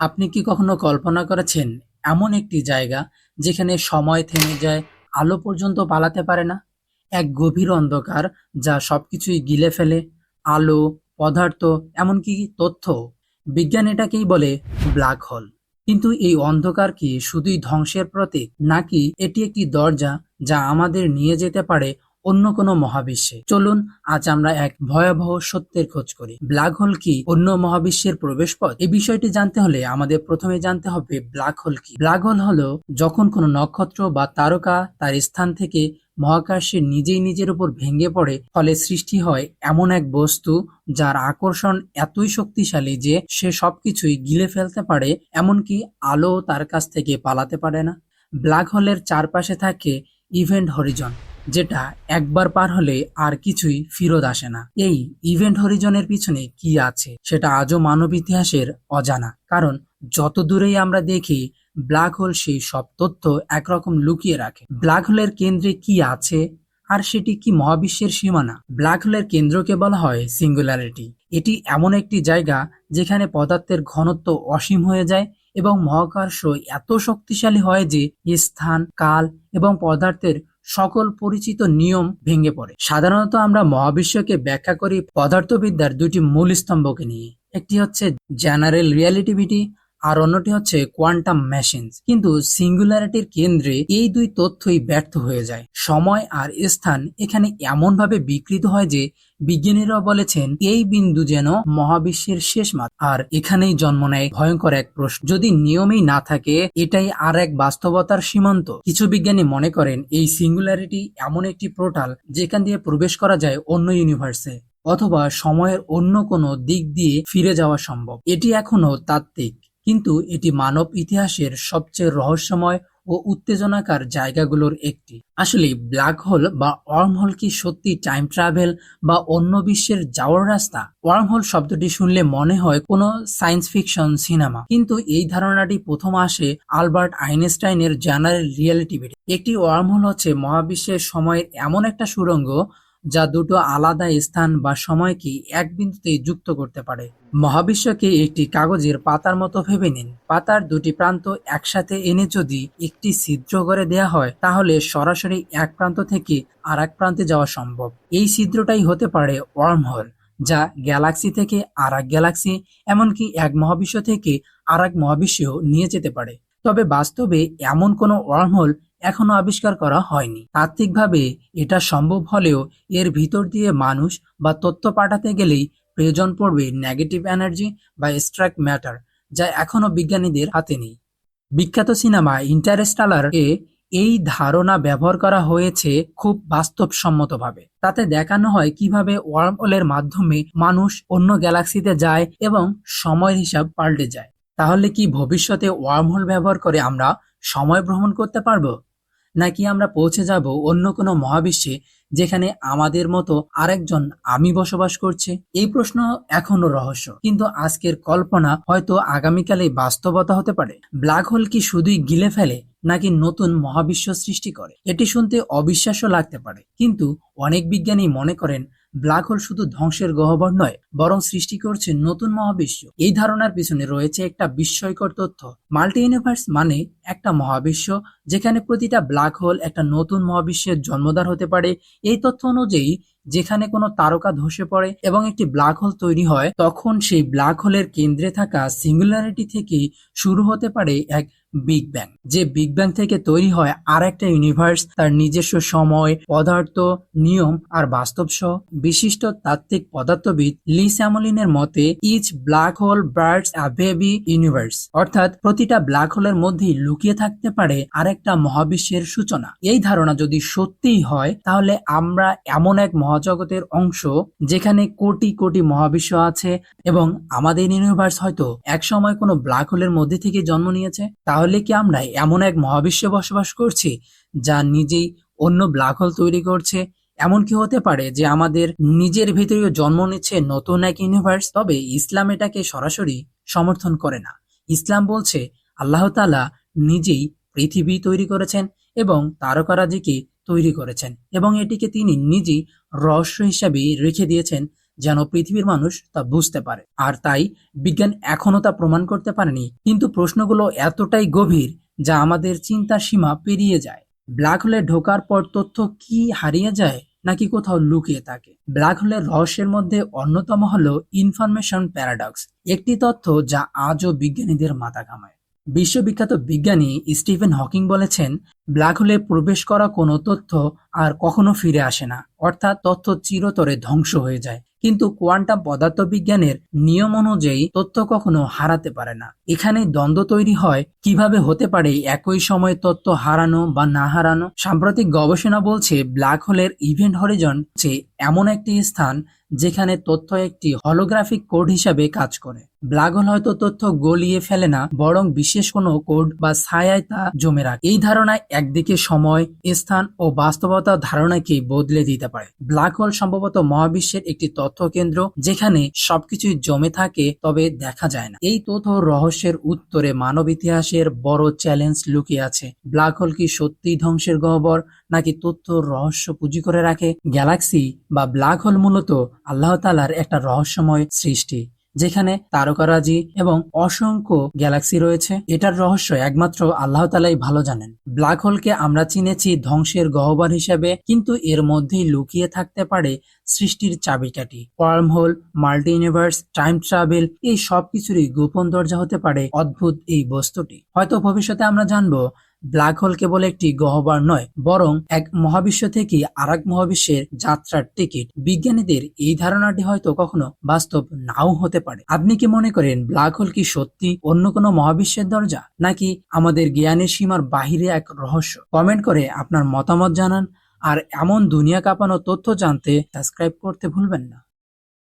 আপনি কি কখনো কল্পনা করেছেন এমন একটি জায়গা যেখানে সময় থেমে যায়, আলো পর্যন্ত পালাতে পারে না? এক গভীর অন্ধকার যা সবকিছুই গিলে ফেলে, আলো, পদার্থ, এমনকি তথ্য। বিজ্ঞান এটাকেই বলে ব্ল্যাক হোল। কিন্তু এই অন্ধকার কি শুধুই ধ্বংসের প্রতীক, নাকি এটি একটি দরজা যা আমাদের নিয়ে যেতে পারে অন্য কোনো মহাবিশ্বে? চলুন আজ আমরা এক ভয়াবহ সত্যের খোঁজ করি। ব্ল্যাক হোল কি অন্য মহাবিশ্বের প্রবেশপথ? এই বিষয়টি জানতে হলে আমাদের প্রথমে জানতে হবে ব্ল্যাক হোল কি। ব্ল্যাক হোল হলো যখন কোনো নক্ষত্র বা তারকা তার স্থান থেকে মহাকাশে নিজেই নিজের উপর ভেঙে পড়ে, ফলে সৃষ্টি হয় এমন এক বস্তু যার আকর্ষণ এতই শক্তিশালী যে সে সবকিছুই গিলে ফেলতে পারে, এমনকি আলো তার কাছ থেকে পালাতে পারে না। ব্ল্যাক হোলের চারপাশে থাকে ইভেন্ট হরিজন, যেটা একবার পার হলে আর কিছুই ফিরত আসে না। এই ইভেন্ট হরিজনের পিছনে কি আছে সেটা আজও মানব ইতিহাসের অজানা, কারণ যত দূরেই আমরা দেখি ব্ল্যাক হোল সেই সব তথ্য একরকম লুকিয়ে রাখে। ব্ল্যাক হোলের কেন্দ্রে কি আছে, আর সেটি কি মহাবিশ্বের সীমানা? ব্ল্যাক হোলের কেন্দ্রকে বলা হয় সিঙ্গুলারিটি। এটি এমন একটি জায়গা যেখানে পদার্থের ঘনত্ব অসীম হয়ে যায় এবং মহাকর্ষ এত শক্তিশালী হয় যে স্থান, কাল এবং পদার্থের সকল পরিচিত নিয়ম ভেঙে পড়ে। সাধারণত আমরা মহাবিশ্বকে ব্যাখ্যা করি পদার্থবিদ্যার দুটি মূল স্তম্ভকে নিয়ে। একটি হচ্ছে জেনারেল রিলেটিভিটি আর অন্যটি হচ্ছে কোয়ান্টাম মেশিনস। কিন্তু সিঙ্গুলারিটির কেন্দ্রে এই দুই তথ্যই ব্যর্থ হয়ে যায়। সময় আর স্থান এখানে এমনভাবে বিকৃত হয় যে বিজ্ঞানীরা বলেছেন এই বিন্দু যেন মহাবিশ্বের শেষ মাত্রা। আর এখানেই জন্ম নেয় ভয়ঙ্কর এক প্রশ্ন, যদি নিয়মই না থাকে, এটাই আর এক বাস্তবতার সীমান্ত। কিছু বিজ্ঞানী মনে করেন এই সিঙ্গুলারিটি এমন একটি পোর্টাল যেখান দিয়ে প্রবেশ করা যায় অন্য ইউনিভার্সে, অথবা সময়ের অন্য কোনো দিক দিয়ে ফিরে যাওয়া সম্ভব। এটি এখনো তাত্ত্বিক, কিন্তু এটি মানব ইতিহাসের সবচেয়ে রহস্যময় ও উত্তেজনাকার জায়গাগুলোর একটি। আসলে ব্ল্যাক হোল বা ওয়ার্মহোল কি সত্যি টাইম ট্রাভেল বা অন্য বিশ্বের যাওয়ার রাস্তা? ওয়ার্মহোল শব্দটি শুনলে মনে হয় কোনো সায়েন্স ফিকশন সিনেমা, কিন্তু এই ধারণাটি প্রথম আসে আলবার্ট আইনস্টাইনের জেনারেল রিলেটিভিটি। একটি ওয়ার্মহোল হচ্ছে মহাবিশ্বের সময়ের এমন একটা সুড়ঙ্গ যা দুটো আলাদা স্থান বা সময়কে এক বিন্দুতে যুক্ত করতে পারে। মহাবিশ্বকে একটি কাগজের পাতার মতো ভেবে নিন। পাতার দুটি প্রান্ত একসাথে এনে যদি একটি ছিদ্র করে দেয়া হয়, তাহলে সরাসরি এক প্রান্ত থেকে আর এক প্রান্তে যাওয়া সম্ভব। এই ছিদ্রটাই হতে পারে ওয়ার্মহোল, যা গ্যালাক্সি থেকে আর এক গ্যালাক্সি, এমনকি এক মহাবিশ্ব থেকে আর এক মহাবিশ্বেও নিয়ে যেতে পারে। তবে বাস্তবে এমন কোনো ওয়ার্মহোল এখনো আবিষ্কার করা হয়নি। তাত্ত্বিকভাবে এটা সম্ভব হলেও এর ভিতর দিয়ে মানুষ বা তথ্য পাঠাতে গেলেই প্রয়োজন পড়বে নেগেটিভ এনার্জি বা স্ট্রাক ম্যাটার, যা এখনো বিজ্ঞানীদের হাতে নেই। বিখ্যাত সিনেমা ইন্টারস্টেলার এ এই ধারণা ব্যবহার করা হয়েছে খুব বাস্তবসম্মতভাবে। তাতে দেখানো হয় কিভাবে ওয়ার্মহোলের মাধ্যমে মানুষ অন্য গ্যালাক্সিতে যায় এবং সময়ের হিসাব পাল্টে যায়। তাহলে কি ভবিষ্যতে ওয়ার্মহোল ব্যবহার করে আমরা সময় ভ্রমণ করতে পারবো, নাকি আমরা পৌঁছে যাব অন্য কোনো মহাবিশ্বে যেখানে আমাদের মতো আরেকজন আমি বসবাস করছে? এই প্রশ্ন এখনো রহস্য, কিন্তু আজকের কল্পনা হয়তো আগামীকালেই বাস্তবতা হতে পারে। ব্ল্যাক হোল কি শুধুই গিলে ফেলে, নাকি নতুন মহাবিশ্ব সৃষ্টি করে? এটি শুনতে অবিশ্বাস্য লাগতে পারে, কিন্তু অনেক বিজ্ঞানী মনে করেন ব্ল্যাক হোল শুধু ধ্বংসের গহ্বর নয়, বরং সৃষ্টি করছে নতুন মহাবিশ্ব। এই ধারণার পিছনে রয়েছে একটা বিস্ময়কর তথ্য। মাল্টি ইউনিভার্স মানে একটা মহাবিশ্ব যেখানে প্রতিটা ব্ল্যাক হোল একটা নতুন মহাবিশ্বের জন্মদার হতে পারে। এই তথ্য অনুযায়ী যেখানে কোনো তারকা ধসে পড়ে এবং একটি ব্ল্যাক হোল তৈরি হয়, তখন সেই ব্ল্যাক হোলের কেন্দ্রে থাকা সিঙ্গুলারিটি থেকেই শুরু হতে পারে এক বিগ ব্যাং। যে বিগ ব্যাং থেকে তৈরি হয় আর একটা ইউনিভার্স, তার নিজস্ব সময়, পদার্থ, নিয়ম আর বাস্তব সহ। বিশিষ্ট তাত্ত্বিক পদার্থবিদ লি স্যামোলিনের মতে, each black hole births a baby universe, অর্থাৎ প্রতিটা ব্ল্যাক হোলের মধ্যেই লুকিয়ে থাকতে পারে আরেকটা মহাবিশ্বের সূচনা। এই ধারণা যদি সত্যিই হয়, তাহলে আমরা এমন এক মহাজগতের অংশ যেখানে কোটি কোটি মহাবিশ্ব আছে, এবং আমাদের ইউনিভার্স হয়তো একসময় কোনো ব্ল্যাক হোলের মধ্যে থেকে জন্ম নিয়েছে। তাহলে কি আমরা এমন এক মহাবিশ্বে বসবাস করছি যা নিজেই অন্য ব্ল্যাক হোল তৈরি করছে? এমন কি হতে পারে যে আমাদের নিজের ভেতরেও জন্ম নিচ্ছে নতুন এক ইউনিভার্স? তবে ইসলাম এটাকে সরাসরি সমর্থন করে না। ইসলাম বলছে আল্লাহ তাআলা নিজেই পৃথিবী তৈরি করেছেন এবং তারকারাজিকে তৈরি করেছেন, এবং এটিকে তিনি নিজেই রহস্য হিসাবে রেখে দিয়েছেন, যেন পৃথিবীর মানুষ তা বুঝতে পারে। আর তাই বিজ্ঞান এখনো তা প্রমাণ করতে পারেনি, কিন্তু প্রশ্নগুলো এতটাই গভীর যা আমাদের চিন্তার সীমা পেরিয়ে যায়। ব্ল্যাক হোলে ঢোকার পর তথ্য কি হারিয়ে যায় নাকি কোথাও লুকিয়ে থাকে? ব্ল্যাক হোলের রহস্যের মধ্যে অন্যতম হলো ইনফরমেশন প্যারাডক্স, একটি তথ্য যা আজও বিজ্ঞানীদের মাথা ঘামায়। বিশ্ববিখ্যাত বিজ্ঞানী স্টিফেন হকিং বলেছেন, ব্ল্যাক হোলে প্রবেশ করা কোনো তথ্য আর কখনো ফিরে আসে না, অর্থাৎ তথ্য চিরতরে ধ্বংস হয়ে যায়। কিন্তু কোয়ান্টাম পদার্থবিজ্ঞানের নিয়ম অনুযায়ী তথ্য কখনো হারাতে পারে না। এখানেই দ্বন্দ্ব তৈরি হয়, কিভাবে হতে পারে একই সময়ে তথ্য হারানো বা না হারানো। সাম্প্রতিক গবেষণা বলছে ব্ল্যাক হোলের ইভেন্ট হরিজন হচ্ছে এমন একটি স্থান যেখানে তথ্য একটি হলোগ্রাফিক কোড হিসাবে কাজ করে। ব্ল্যাক হোল হয়তো তথ্য গলিয়ে ফেলে না, বরং বিশেষ কোনো কোড বা ছায়ায় তা জমে রাখে। এই ধারণায় একদিকে সময়, স্থান ও বাস্তবতার ধারণাকে বদলে দিতে পারে। ব্ল্যাক হোল সম্ভবত মহাবিশ্বের একটি তথ্য কেন্দ্র যেখানে সবকিছুই জমে থাকে তবে দেখা যায় না। এই তথ্য রহস্যের উত্তরে মানব ইতিহাসের বড় চ্যালেঞ্জ লুকিয়ে আছে। ব্ল্যাক হোল কি সত্যিই ধ্বংসের গহ্বর নাকি তথ্য রহস্য পুঁজি করে রাখে? গ্যালাক্সি বা ব্ল্যাক হোল মূলত আল্লাহ তাআলার একটা রহস্যময় সৃষ্টি, যেখানে তারকারাজি এবং অসংখ্য গ্যালাক্সি রয়েছে। এটার রহস্য একমাত্র আল্লাহ তাআলাই ভালো জানেন। ব্ল্যাক হোলকে আমরা চিনেছি ধ্বংসের গহ্বর হিসেবে, কিন্তু এর মধ্যেই লুকিয়ে থাকতে পারে সৃষ্টির চাবিকাঠি। Wormhole, multiverse, time travel, এই সবকিছুরই গোপন দরজা হতে পারে অদ্ভুত এই বস্তুটি। হয়তো ভবিষ্যতে আমরা জানবো ব্ল্যাক হোল কেবল একটি গহ্বর নয়, বরং এক মহাবিশ্ব থেকে আরেক মহাবিশ্বের যাত্রার টিকিট। বিজ্ঞানীদের এই ধারণাটি হয়তো কখনো বাস্তব নাও হতে পারে। আপনি কি মনে করেন ব্ল্যাক হোল কি সত্যি অন্য কোনো মহাবিশ্বের দরজা, নাকি আমাদের জ্ঞানের সীমার বাহিরে এক রহস্য? কমেন্ট করে আপনার মতামত জানান। আর এমন দুনিয়া কাঁপানো তথ্য জানতে সাবস্ক্রাইব করতে ভুলবেন না।